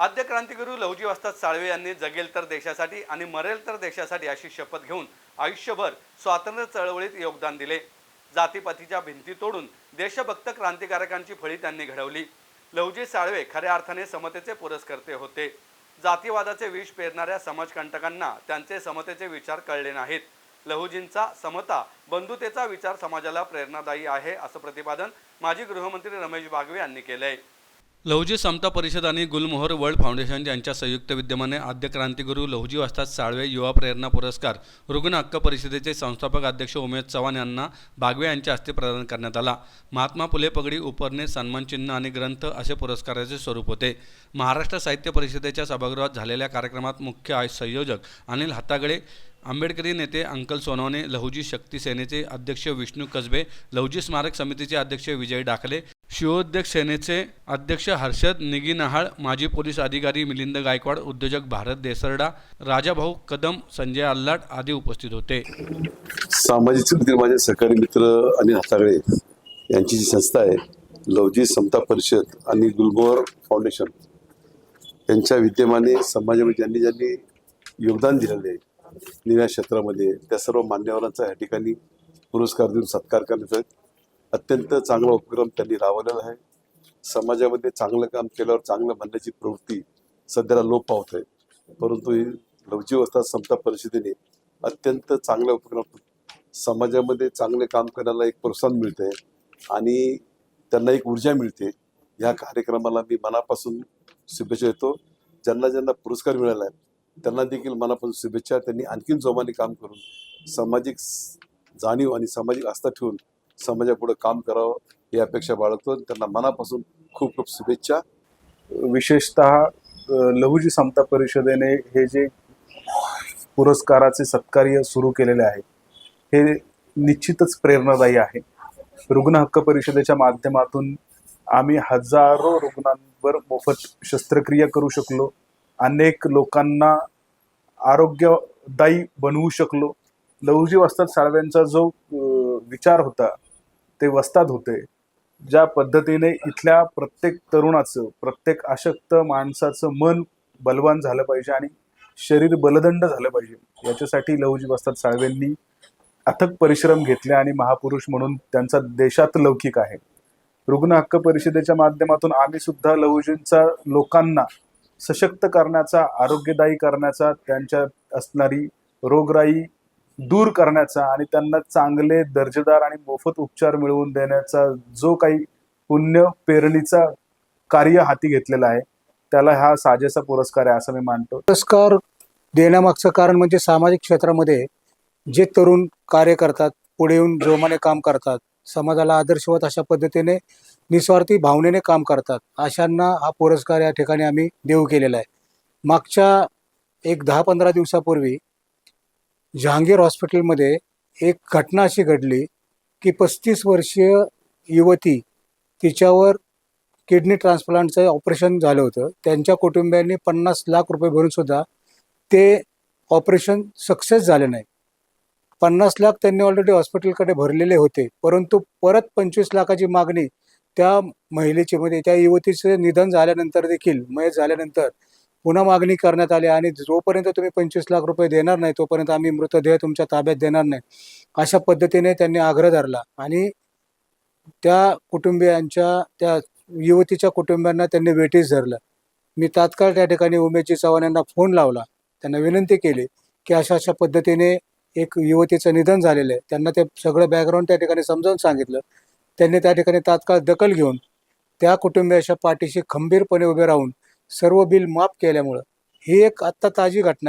आद्य क्रांतिगुरू लहुजी वस्ताद साळवे यांनी जगेल तर देशासाठी आणि मरेल तर देशासाठी अशी शपथ घेऊन आयुष्यभर स्वातंत्र्य चळवळीत योगदान दिले। जातीपातीच्या भिंती तोडून देशभक्त क्रांतिकारकांची फळी त्यांनी घडवली। लहुजी साळवे खऱ्या अर्थाने समतेचे पुरस्कर्ते होते। जातीवादाचे विष पेरणाऱ्या समाजकंटकांना त्यांचे समतेचे विचार कळले नाहीत। लहुजींचा समता बंधुतेचा विचार समाजाला प्रेरणादायी आहे असं प्रतिपादन माजी गृहमंत्री रमेश बागवे यांनी केलंय। लहुजी समता परिषद आणि गुलमोहर वर्ल्ड फाउंडेशन यांच्या संयुक्त विद्यमाने आद्य क्रांतिगुरू लहुजी वस्ताद साळवे युवा प्रेरणा पुरस्कार रुग्ण हक्क परिषदेचे संस्थापक अध्यक्ष उमेश चव्हाण यांना बागवे यांच्या हस्ते प्रदान करण्यात आला। महात्मा फुले पगडी उपरणे सन्मानचिन्ह आणि ग्रंथ असे पुरस्काराचे स्वरूप होते। महाराष्ट्र साहित्य परिषदेच्या सभागृहात झालेल्या कार्यक्रमात मुख्य संयोजक अनिल हातागळे, आंबेडकरी नेते अंकल सोनवणे, लहुजी शक्ती सेनेचे अध्यक्ष विष्णू कसबे, लहुजी स्मारक समितीचे अध्यक्ष विजय डाकले, शिवोद्योग सेनेचे अध्यक्ष हर्षद निगीनहाळ, माजी पोलीस अधिकारी मिलिंद गायकवाड, उद्योजक भारत देसरडा, राजाभाऊ कदम, संजय अल्लाट आदी उपस्थित होते। सामाजिक चळवळीतील माझे सहकारी मित्र अनिल हातागळे यांची जी संस्था आहे लहुजी समता परिषद आणि गुलमोहर फाउंडेशन यांच्या विद्यमाने समाजामध्ये ज्यांनी ज्यांनी योगदान दिलेले आहे निव्या क्षेत्रामध्ये त्या सर्व मान्यवरांचा या ठिकाणी पुरस्कार देऊन सत्कार करण्याचा अत्यंत चांगला उपक्रम त्यांनी राबवलेला आहे। समाजामध्ये चांगलं काम केल्यावर चांगलं म्हणण्याची प्रवृत्ती सध्याला लोप पावत आहे, परंतु ही लहुजी वस्ताद समता परिषदेने अत्यंत चांगला उपक्रम समाजामध्ये चांगले काम करायला एक प्रोत्साहन मिळते आणि त्यांना एक ऊर्जा मिळते। या कार्यक्रमाला मी मनापासून शुभेच्छा देतो। ज्यांना ज्यांना पुरस्कार मिळाला आहे त्यांना देखील मनापासून शुभेच्छा। त्यांनी आणखीन जोमाने काम करून सामाजिक जाणीव आणि सामाजिक आस्था ठेवून समाजापुढे काम करावं ही अपेक्षा बाळगतो। त्यांना मनापासून खूप खूप शुभेच्छा। विशेषतः लहुजी समता परिषदेने हे जे पुरस्काराचे सत्कार्य सुरू केलेले आहे हे निश्चितच प्रेरणादायी आहे। रुग्ण हक्क परिषदेच्या माध्यमातून आम्ही हजारो रुग्णांवर मोफत शस्त्रक्रिया करू शकलो, अनेक लोकांना आरोग्यदायी बनवू शकलो। लहुजी वस्ताद साळव्यांचा जो विचार होता ते वस्ताद होते। ज्या पद्धतीने इथल्या प्रत्येक तरुणाचं, प्रत्येक अशक्त माणसाचं मन बलवान झालं पाहिजे आणि शरीर बलदंड झालं पाहिजे, याच्यासाठी लहुजी वस्ताद साळवेंनी अथक परिश्रम घेतले आणि महापुरुष म्हणून त्यांचा देशात लौकिक आहे। रुग्ण हक्क परिषदेच्या माध्यमातून आम्ही सुद्धा लहुजींचा लोकांना सशक्त करण्याचा, आरोग्यदायी करण्याचा, त्यांच्यात असणारी रोगराई दूर करण्याचा आणि त्यांना चांगले दर्जेदार आणि मोफत उपचार मिळवून देण्याचा जो काही पुण्य पेरणीचा कार्य हाती घेतलेला आहे त्याला हा साजेसा पुरस्कार आहे असं मी मानतो। पुरस्कार देण्यामागचं कारण म्हणजे सामाजिक क्षेत्रामध्ये जे तरुण कार्य करतात, पुढे येऊन जोमाने काम करतात, समाजाला आदर्शवत अशा पद्धतीने निस्वार्थी भावनेने काम करतात, अशांना हा पुरस्कार या ठिकाणी आम्ही देऊ केलेला आहे। मागच्या एक 10-15 दिवसापूर्वी जहांगीर हॉस्पिटलमध्ये एक घटना अशी घडली की 35 वर्षीय युवती, तिच्यावर किडनी ट्रान्सप्लांटचं ऑपरेशन झालं होतं। त्यांच्या कुटुंबियांनी 50 लाख रुपये भरून सुद्धा ते ऑपरेशन सक्सेस झाले नाही। 50 लाख त्यांनी ऑलरेडी हॉस्पिटलकडे भरलेले होते, परंतु परत 25 लाखाची मागणी त्या महिलेची, म्हणजे त्या युवतीचे निधन झाल्यानंतर देखील, मयत झाल्यानंतर पुन्हा मागणी करण्यात आली आणि जोपर्यंत तुम्ही 25 लाख रुपये देणार नाही तोपर्यंत आम्ही मृतदेह तुमच्या ताब्यात देणार नाही, अशा पद्धतीने त्यांनी आग्रह धरला आणि त्या कुटुंबियांच्या, त्या युवतीच्या कुटुंबियांना त्यांनी वेठीस धरलं। मी तात्काळ त्या ठिकाणी उमेशजी चव्हाण यांना फोन लावला, त्यांना विनंती केली की अशा अशा पद्धतीने एक युवतीचं निधन झालेलं आहे। त्यांना ते सगळं बॅकग्राऊंड त्या ठिकाणी समजावून सांगितलं। त्यांनी त्या ठिकाणी तात्काळ दखल घेऊन त्या कुटुंबियाच्या पाठीशी खंबीरपणे उभे राहून सर्व बिल माफ केल्यामुळं ही एक आत्ता ताजी घटना आहे।